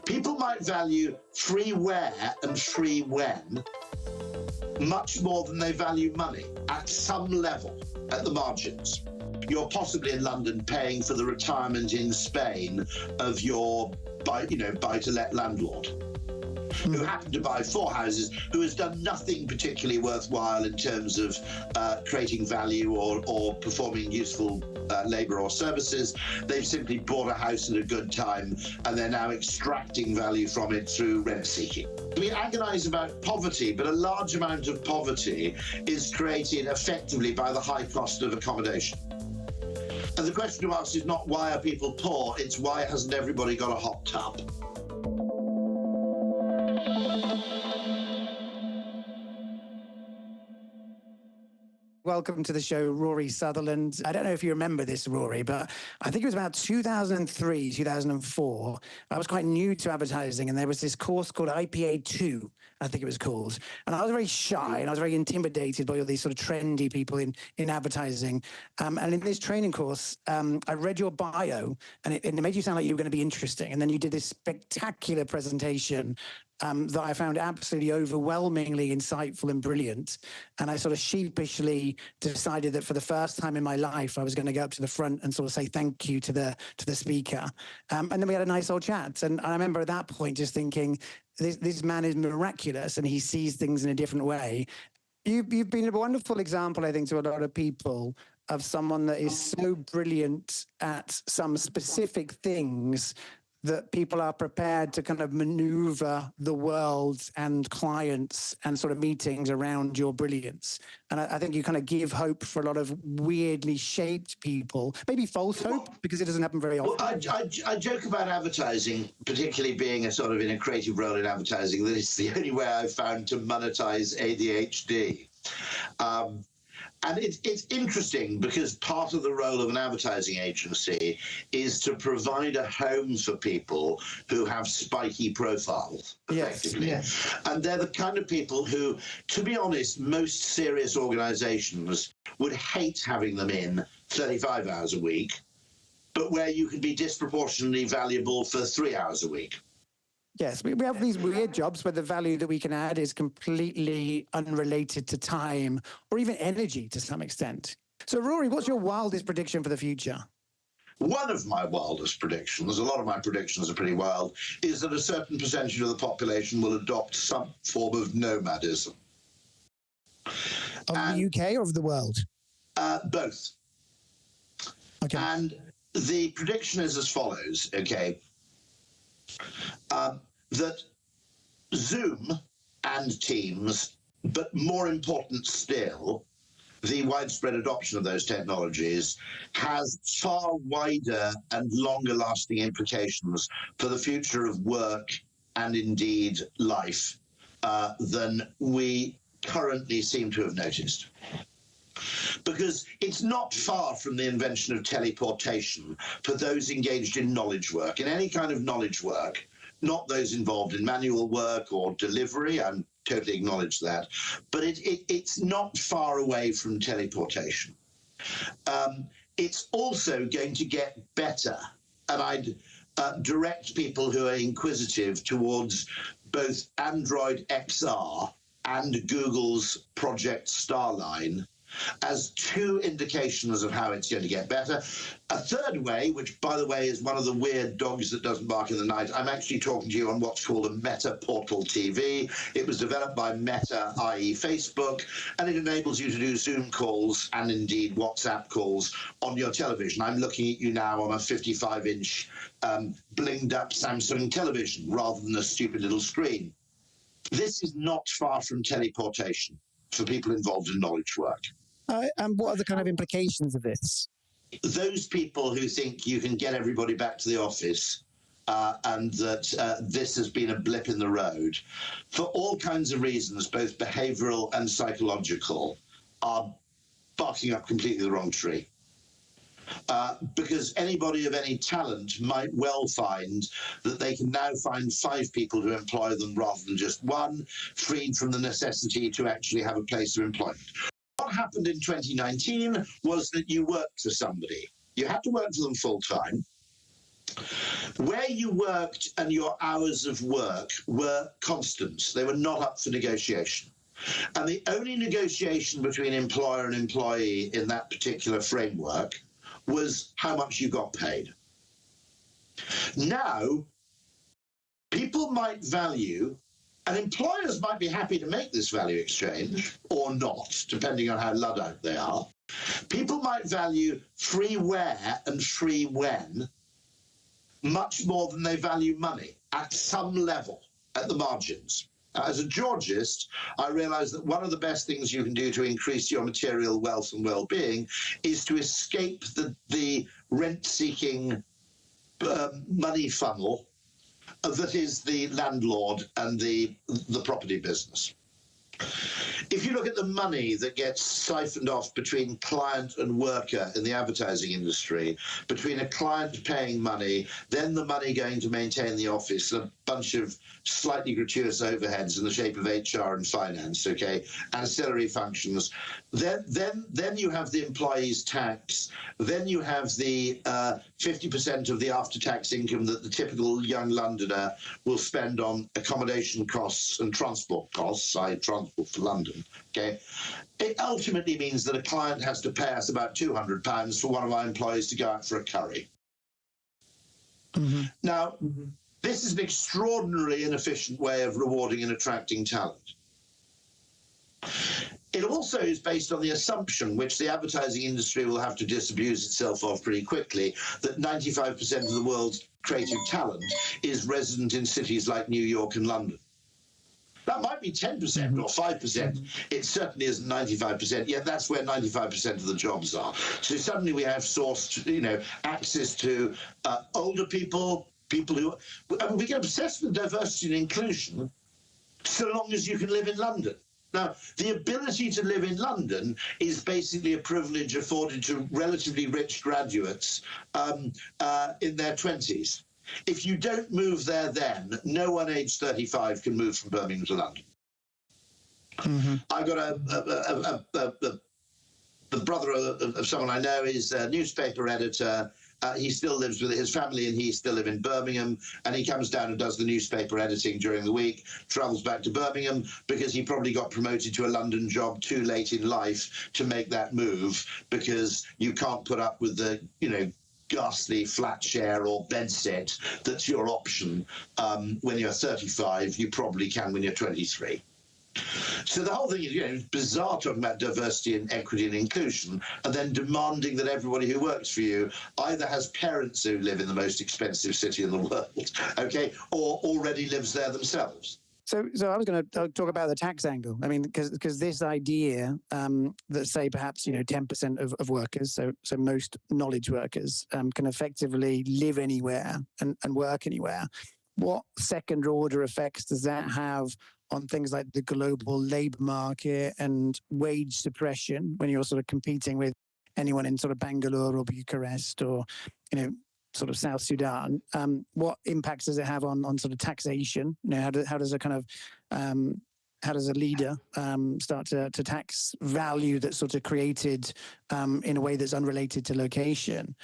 People might value free where and free when much more than they value money at some level, at the margins. You're possibly in London paying for the retirement in Spain of your buy-to-let landlord who happened to buy 4 houses, who has done nothing particularly worthwhile in terms of creating value or performing useful labour or services. They've simply bought a house at a good time and they're now extracting value from it through rent seeking. We agonise about poverty, but a large amount of poverty is created effectively by the high cost of accommodation. And the question to ask is not why are people poor, it's why hasn't everybody got a hot tub? Welcome to the show, Rory Sutherland. I don't know if you remember this, Rory, but I think it was about 2003, 2004. I was quite new to advertising, and there was this course called IPA 2, I think it was called. And I was very shy, and I was very intimidated by all these sort of trendy people in advertising. And in this training course, I read your bio, and it made you sound like you were going to be interesting. And then you did this spectacular presentation that I found absolutely overwhelmingly insightful and brilliant. And I sort of sheepishly decided that for the first time in my life, I was going to go up to the front and sort of say thank you to the speaker. And then we had a nice old chat. And I remember at that point just thinking, this man is miraculous and he sees things in a different way. You've been a wonderful example, I think, to a lot of people of someone that is so brilliant at some specific things that people are prepared to kind of maneuver the world and clients and sort of meetings around your brilliance. And I think you kind of give hope for a lot of weirdly shaped people, maybe false hope, because it doesn't happen very often. Well, I joke about advertising, particularly being in a creative role in advertising, that it's the only way I've found to monetize ADHD. And it's interesting because part of the role of an advertising agency is to provide a home for people who have spiky profiles, effectively. Yes. And they're the kind of people who, to be honest, most serious organizations would hate having them in 35 hours a week, but where you can be disproportionately valuable for 3 hours a week. Yes, we have these weird jobs where the value that we can add is completely unrelated to time or even energy to some extent. So, Rory, what's your wildest prediction for the future? One of my wildest predictions, a lot of my predictions are pretty wild, is that a certain percentage of the population will adopt some form of nomadism. Of the UK or of the world? Both. Okay. And the prediction is as follows, okay? That Zoom and Teams, but more important still, the widespread adoption of those technologies has far wider and longer lasting implications for the future of work and indeed life than we currently seem to have noticed. Because it's not far from the invention of teleportation for those engaged in knowledge work, in any kind of knowledge work, not those involved in manual work or delivery. I totally acknowledge that. But it's not far away from teleportation. It's also going to get better. And I'd direct people who are inquisitive towards both Android XR and Google's Project Starline as two indications of how it's going to get better. A third way, which, by the way, is one of the weird dogs that doesn't bark in the night, I'm actually talking to you on what's called a Meta Portal TV. It was developed by Meta, i.e. Facebook, and it enables you to do Zoom calls and indeed WhatsApp calls on your television. I'm looking at you now on a 55-inch blinged-up Samsung television rather than a stupid little screen. This is not far from teleportation for people involved in knowledge work. And what are the kind of implications of this? Those people who think you can get everybody back to the office and that this has been a blip in the road, for all kinds of reasons, both behavioural and psychological, are barking up completely the wrong tree. Because anybody of any talent might well find that they can now find 5 people to employ them rather than just one, freed from the necessity to actually have a place of employment. What happened in 2019 was that you worked for somebody. You had to work for them full time. Where you worked and your hours of work were constant. They were not up for negotiation. And the only negotiation between employer and employee in that particular framework was how much you got paid. Now, people might value, and employers might be happy to make this value exchange or not, depending on how Luddite they are. People might value free where and free when much more than they value money at some level, at the margins. As a Georgist, I realize that one of the best things you can do to increase your material wealth and well-being is to escape the rent-seeking money funnel that is the landlord and the property business. If you look at the money that gets siphoned off between client and worker in the advertising industry, between a client paying money, then the money going to maintain the office, a bunch of slightly gratuitous overheads in the shape of HR and finance, okay, ancillary functions, then you have the employee's tax, then you have the 50% of the after-tax income that the typical young Londoner will spend on accommodation costs and transport costs, transport for London, okay? It ultimately means that a client has to pay us about £200 for one of our employees to go out for a curry. Mm-hmm. Now, this is an extraordinarily inefficient way of rewarding and attracting talent. It also is based on the assumption, which the advertising industry will have to disabuse itself of pretty quickly, that 95% of the world's creative talent is resident in cities like New York and London. That might be 10% or 5%. It certainly isn't 95%. Yet that's where 95% of the jobs are. So suddenly we have sourced, access to older people who... we get obsessed with diversity and inclusion so long as you can live in London. Now, the ability to live in London is basically a privilege afforded to relatively rich graduates in their 20s. If you don't move there then, no one aged 35 can move from Birmingham to London. Mm-hmm. I got the brother of someone I know is a newspaper editor. He still lives with his family and he still live in Birmingham, and he comes down and does the newspaper editing during the week, travels back to Birmingham because he probably got promoted to a London job too late in life to make that move, because you can't put up with the, ghastly flat share or bedsit that's your option when you're 35. You probably can when you're 23. So the whole thing is, it's bizarre talking about diversity and equity and inclusion and then demanding that everybody who works for you either has parents who live in the most expensive city in the world, okay, or already lives there themselves. So I was going to talk about the tax angle. I mean, because this idea that, say, perhaps 10% of workers, so most knowledge workers, can effectively live anywhere and work anywhere. What second order effects does that have on things like the global labour market and wage suppression when you're sort of competing with anyone in sort of Bangalore or Bucharest or sort of South Sudan? What impacts does it have on sort of taxation? How does a kind of how does a leader start to tax value that's sort of created in a way that's unrelated to location?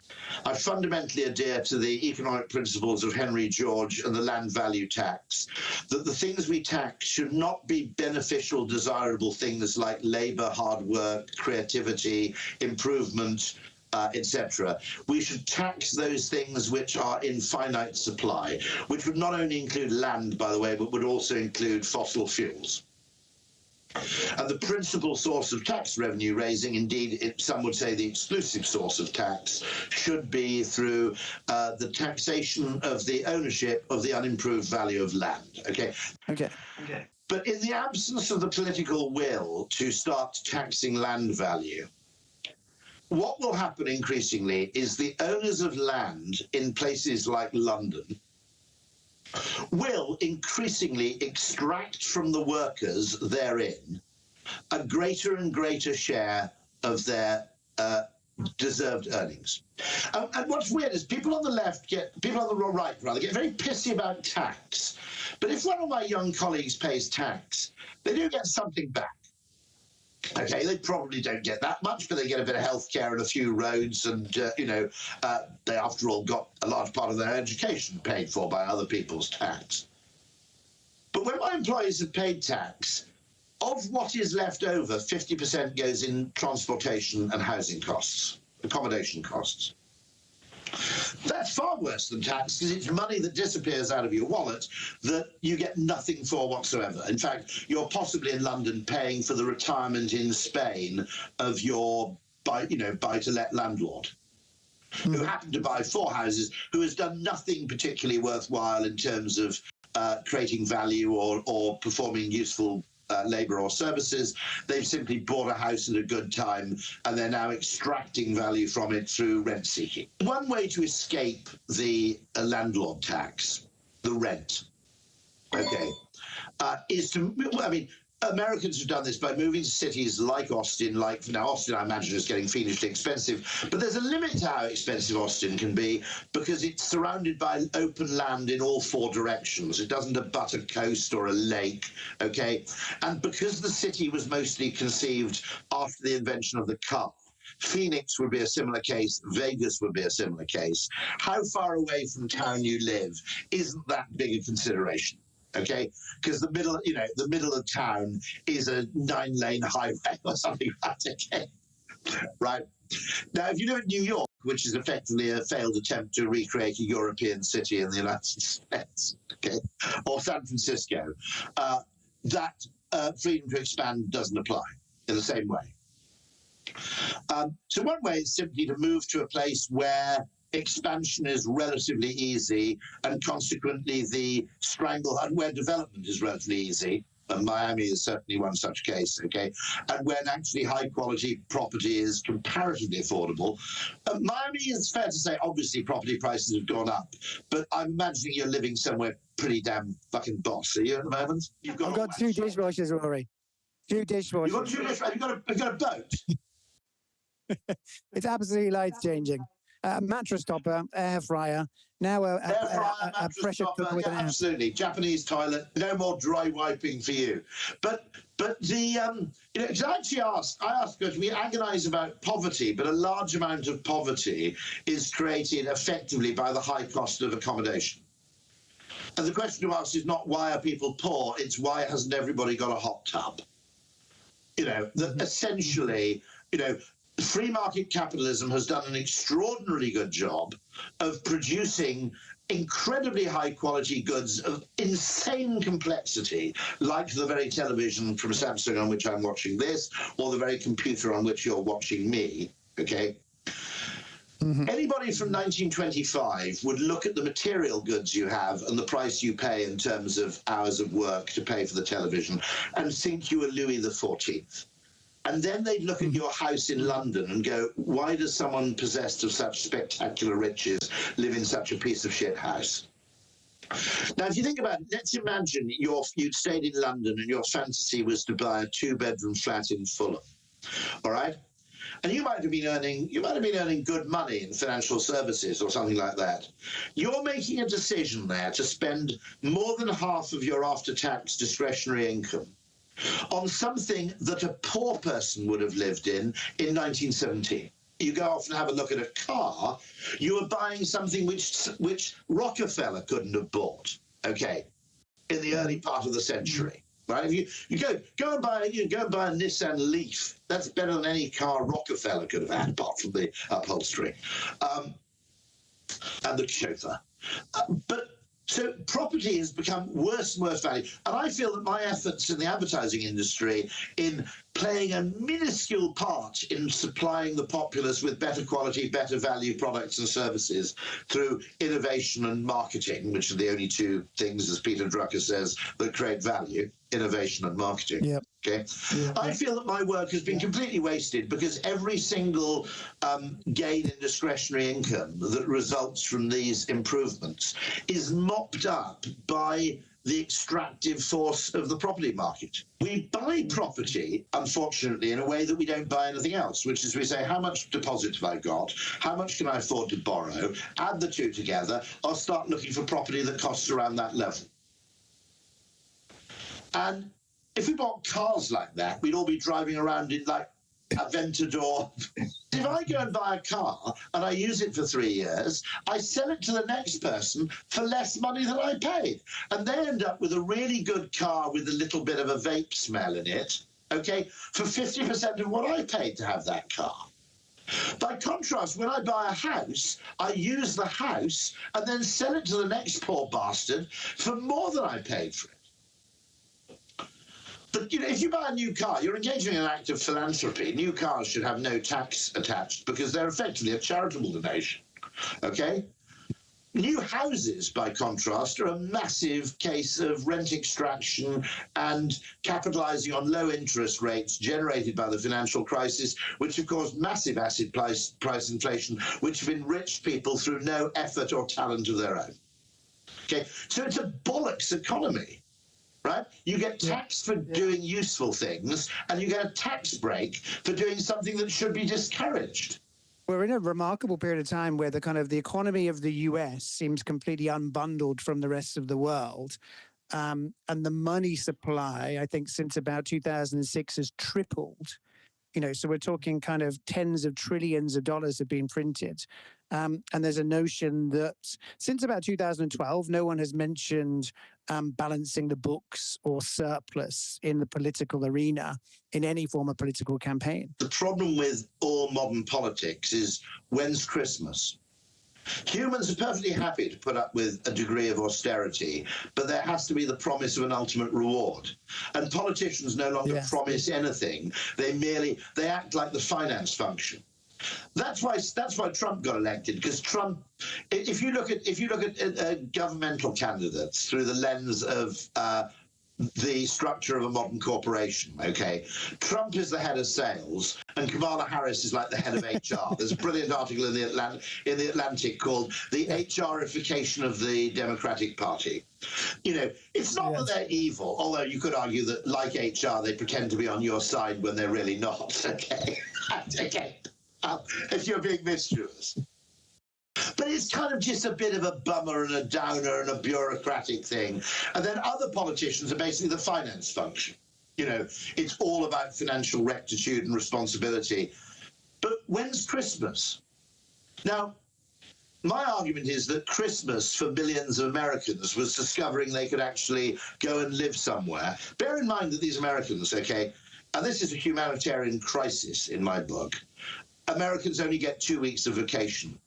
I fundamentally adhere to the economic principles of Henry George and the land value tax, that the things we tax should not be beneficial, desirable things like labour, hard work, creativity, improvement, etc. We should tax those things which are in finite supply, which would not only include land, by the way, but would also include fossil fuels. And the principal source of tax revenue raising, indeed, some would say the exclusive source of tax, should be through the taxation of the ownership of the unimproved value of land. Okay. But in the absence of the political will to start taxing land value, what will happen increasingly is the owners of land in places like London will increasingly extract from the workers therein a greater and greater share of their deserved earnings. And what's weird is people on the right get very pissy about tax. But if one of my young colleagues pays tax, they do get something back. Okay, they probably don't get that much, but they get a bit of healthcare and a few roads, and they, after all, got a large part of their education paid for by other people's tax. But when my employees have paid tax, of what is left over, 50% goes in transportation and housing costs, accommodation costs. That's far worse than tax, because it's money that disappears out of your wallet that you get nothing for whatsoever. In fact, you're possibly in London paying for the retirement in Spain of your buy-to-let landlord, who happened to buy 4 houses, who has done nothing particularly worthwhile in terms of creating value or performing useful labour or services. They've simply bought a house at a good time, and they're now extracting value from it through rent seeking. One way to escape the landlord tax, the rent, is to, Americans have done this by moving to cities like Austin. Now, Austin, I imagine, is getting fiendishly expensive, but there's a limit to how expensive Austin can be, because it's surrounded by open land in all 4 directions. It doesn't abut a coast or a lake, okay? And because the city was mostly conceived after the invention of the car, Phoenix would be a similar case, Vegas would be a similar case. How far away from town you live isn't that big a consideration. Okay, because the middle of town is a 9-lane highway or something like that. Okay, right. Now, if you live in New York, which is effectively a failed attempt to recreate a European city in the United States, okay, or San Francisco, that freedom to expand doesn't apply in the same way. So one way is simply to move to a place where expansion is relatively easy, and consequently the stranglehold where development is relatively easy, and Miami is certainly one such case, okay, and when actually high quality property is comparatively affordable. Miami, is fair to say, obviously property prices have gone up, but I'm imagining you're living somewhere pretty damn fucking boss. Are you at the moment? I've got 2 dishwashers, Rory. 2 dishwashers. You've got 2 dishwashers? You've got a boat? It's absolutely life-changing. Mattress topper, air fryer, now a pressure cooker with an air. Absolutely, Japanese toilet. No more dry wiping for you. But the I asked because we agonise about poverty, but a large amount of poverty is created effectively by the high cost of accommodation. And the question to ask is not why are people poor; it's why hasn't everybody got a hot tub? Essentially, free market capitalism has done an extraordinarily good job of producing incredibly high quality goods of insane complexity, like the very television from Samsung on which I'm watching this, or the very computer on which you're watching me, okay? Anybody from 1925 would look at the material goods you have and the price you pay in terms of hours of work to pay for the television and think you were Louis XIV. And then they'd look at your house in London and go, why does someone possessed of such spectacular riches live in such a piece of shit house? Now, if you think about it, let's imagine you'd stayed in London and your fantasy was to buy a 2-bedroom flat in Fulham, all right? And you might have been earning good money in financial services or something like that. You're making a decision there to spend more than half of your after-tax discretionary income on something that a poor person would have lived in 1917. You go off and have a look at a car, you are buying something which Rockefeller couldn't have bought, okay, in the early part of the century. Right? If you go and buy a Nissan Leaf, that's better than any car Rockefeller could have had, apart from the upholstery and the chauffeur. So property has become worse and worse value. And I feel that my efforts in the advertising industry in playing a minuscule part in supplying the populace with better quality, better value products and services through innovation and marketing, which are the only 2 things, as Peter Drucker says, that create value, innovation and marketing. Yep. Okay. Yep. I feel that my work has been completely wasted because every single gain in discretionary income that results from these improvements is mopped up by the extractive force of the property market. We buy property, unfortunately, in a way that we don't buy anything else, which is we say, how much deposit have I got? How much can I afford to borrow? Add the 2 together. I'll start looking for property that costs around that level. And if we bought cars like that, we'd all be driving around in like Aventador. If I go and buy a car and I use it for 3 years, I sell it to the next person for less money than I paid. And they end up with a really good car with a little bit of a vape smell in it, okay, for 50% of what I paid to have that car. By contrast, when I buy a house, I use the house and then sell it to the next poor bastard for more than I paid for it. But, you know, if you buy a new car, you're engaging in an act of philanthropy. New cars should have no tax attached because they're effectively a charitable donation, okay? New houses, by contrast, are a massive case of rent extraction and capitalizing on low interest rates generated by the financial crisis, which have caused massive asset price inflation, which have enriched people through no effort or talent of their own. Okay, so it's a bollocks economy. Right? You get taxed for doing useful things, and you get a tax break for doing something that should be discouraged. We're in a remarkable period of time where the economy of the US seems completely unbundled from the rest of the world. And the money supply, I think, since about 2006 has tripled. You know, so we're talking kind of tens of trillions of dollars have been printed. And there's a notion that since about 2012, no one has mentioned balancing the books or surplus in the political arena in any form of political campaign. The problem with all modern politics is, when's Christmas? Humans are perfectly happy to put up with a degree of austerity, but there has to be the promise of an ultimate reward. And politicians no longer promise anything. They act like the finance function. That's why Trump got elected, because Trump, if you look at governmental candidates through the lens of the structure of a modern corporation, okay, Trump is the head of sales and Kamala Harris is like the head of HR. There's a brilliant article in the Atlantic called "The HRification of the Democratic Party." You know, it's not that they're evil, although you could argue that, like HR, they pretend to be on your side when they're really not. Okay, okay. If you're being mischievous. But it's kind of just a bit of a bummer and a downer and a bureaucratic thing. And then other politicians are basically the finance function. You know, it's all about financial rectitude and responsibility. But when's Christmas? Now, my argument is that Christmas for millions of Americans was discovering they could actually go and live somewhere. Bear in mind that these Americans, okay, and this is a humanitarian crisis in my book, Americans only get 2 weeks of vacation.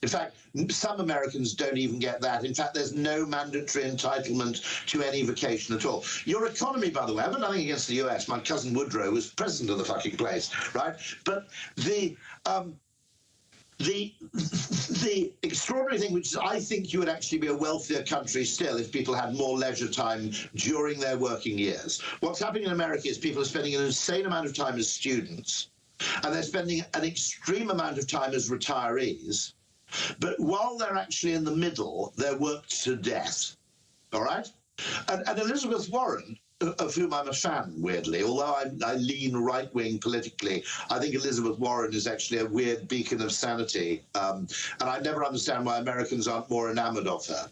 In fact, some Americans don't even get that. In fact, there's no mandatory entitlement to any vacation at all. Your economy, by the way, I've got nothing against the US. My cousin Woodrow was president of the fucking place, right? But the extraordinary thing, which is, I think you would actually be a wealthier country still if people had more leisure time during their working years. What's happening in America is people are spending an insane amount of time as students, and they're spending an extreme amount of time as retirees. But while they're actually in the middle, they're worked to death, all right? And Elizabeth Warren, of whom I'm a fan, weirdly, although I lean right-wing politically, I think Elizabeth Warren is actually a weird beacon of sanity. And I never understand why Americans aren't more enamored of her.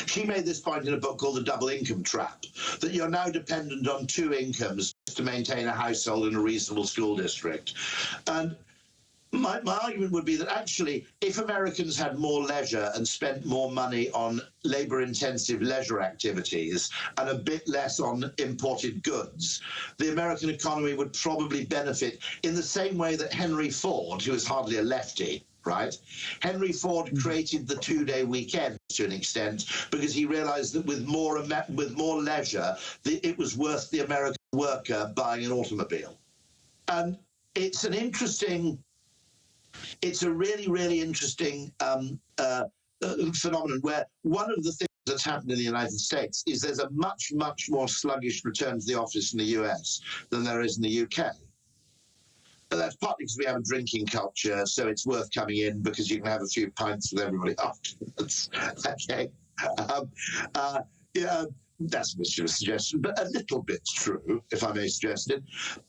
She made this point in a book called The Double Income Trap, that you're now dependent on 2 incomes to maintain a household in a reasonable school district. And my argument would be that actually, if Americans had more leisure and spent more money on labor-intensive leisure activities and a bit less on imported goods, the American economy would probably benefit in the same way that Henry Ford, who is hardly a lefty, right? Henry Ford created the 2-day weekend to an extent because he realized that with more leisure, it was worth the American worker buying an automobile. And it's an interesting... It's a really, really interesting phenomenon where one of the things that's happened in the United States is there's a much, much more sluggish return to the office in the US than there is in the UK. And that's partly because we have a drinking culture, so it's worth coming in because you can have a few pints with everybody afterwards. Okay. That's a mischievous suggestion, but a little bit's true, if I may suggest it.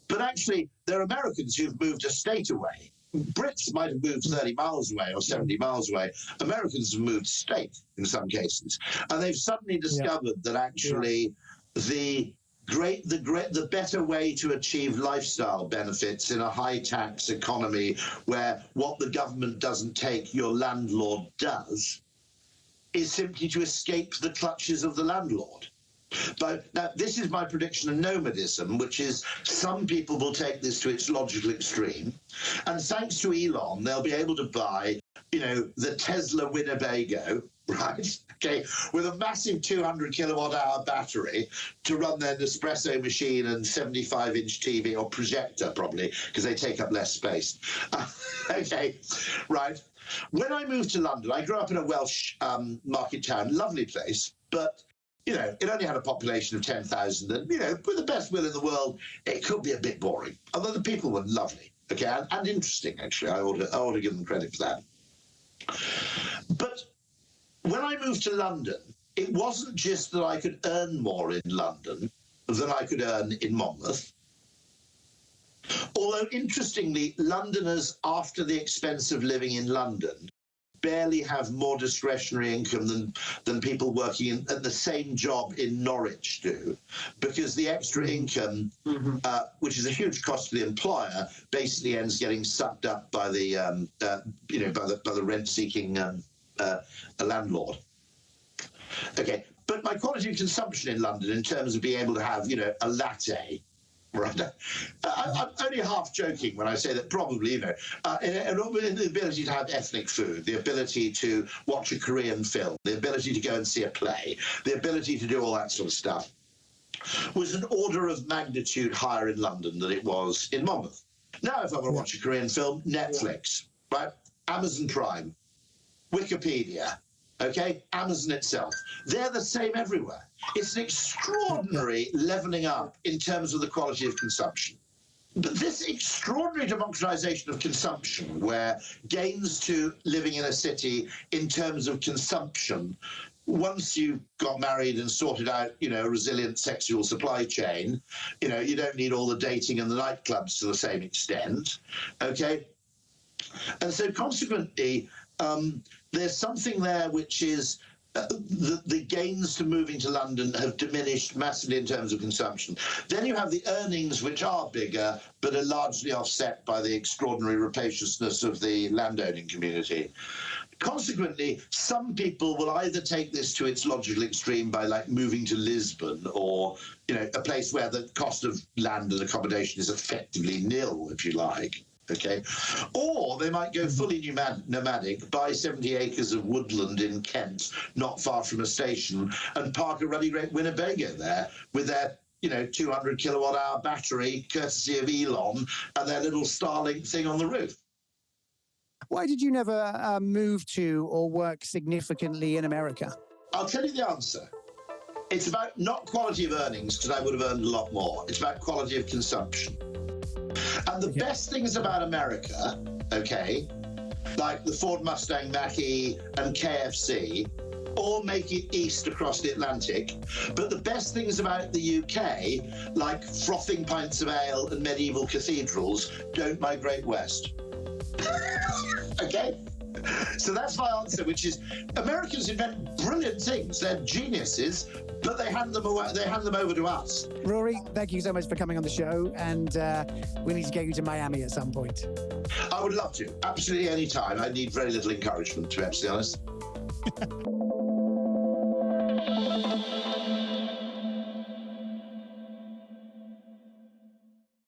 But actually, there are Americans who've moved a state away. Brits might have moved 30 miles away or 70 miles away. Americans have moved state in some cases. And they've suddenly discovered that actually the the better way to achieve lifestyle benefits in a high tax economy where what the government doesn't take, your landlord does, is simply to escape the clutches of the landlord. But now, this is my prediction of nomadism, which is some people will take this to its logical extreme, and thanks to Elon, they'll be able to buy, the Tesla Winnebago, right? Okay, with a massive 200 kilowatt hour battery to run their Nespresso machine and 75-inch TV, or projector probably, because they take up less space. Okay, right. When I moved to London, I grew up in a Welsh market town, lovely place, but it only had a population of 10,000, and, with the best will in the world, it could be a bit boring. Although the people were lovely, okay, and interesting, actually. I ought to give them credit for that. But when I moved to London, it wasn't just that I could earn more in London than I could earn in Monmouth. Although, interestingly, Londoners, after the expense of living in London, barely have more discretionary income than people working at the same job in Norwich do, because the extra income, which is a huge cost to the employer, basically ends getting sucked up by the by the rent-seeking landlord. Okay, but my quality of consumption in London, in terms of being able to have a latte. Right. I'm only half joking when I say that probably, the ability to have ethnic food, the ability to watch a Korean film, the ability to go and see a play, the ability to do all that sort of stuff, was an order of magnitude higher in London than it was in Monmouth. Now, if I want to watch a Korean film, Netflix, right? Amazon Prime, Wikipedia, okay? Amazon itself. They're the same everywhere. It's an extraordinary levelling up in terms of the quality of consumption. But this extraordinary democratization of consumption, where gains to living in a city in terms of consumption, once you've got married and sorted out, a resilient sexual supply chain, you don't need all the dating and the nightclubs to the same extent, okay? And so consequently, there's something there which is the gains to moving to London have diminished massively in terms of consumption. Then you have the earnings, which are bigger, but are largely offset by the extraordinary rapaciousness of the landowning community. Consequently, some people will either take this to its logical extreme by moving to Lisbon, or a place where the cost of land and accommodation is effectively nil, if you like. Okay, or they might go fully nomadic, buy 70 acres of woodland in Kent, not far from a station, and park a ruddy great Winnebago there with their 200 kilowatt hour battery, courtesy of Elon, and their little Starlink thing on the roof. Why did you never move to or work significantly in America? I'll tell you the answer. It's about not quality of earnings, because I would have earned a lot more. It's about quality of consumption. And the best things about America, okay, like the Ford Mustang Mach-E and KFC, all make it east across the Atlantic. But the best things about the UK, like frothing pints of ale and medieval cathedrals, don't migrate west. Okay? So that's my answer, which is Americans invent brilliant things. They're geniuses, but they hand them away. They hand them over to us. Rory, thank you so much for coming on the show, and we need to get you to Miami at some point. I would love to. Absolutely any time. I need very little encouragement, to be absolutely honest.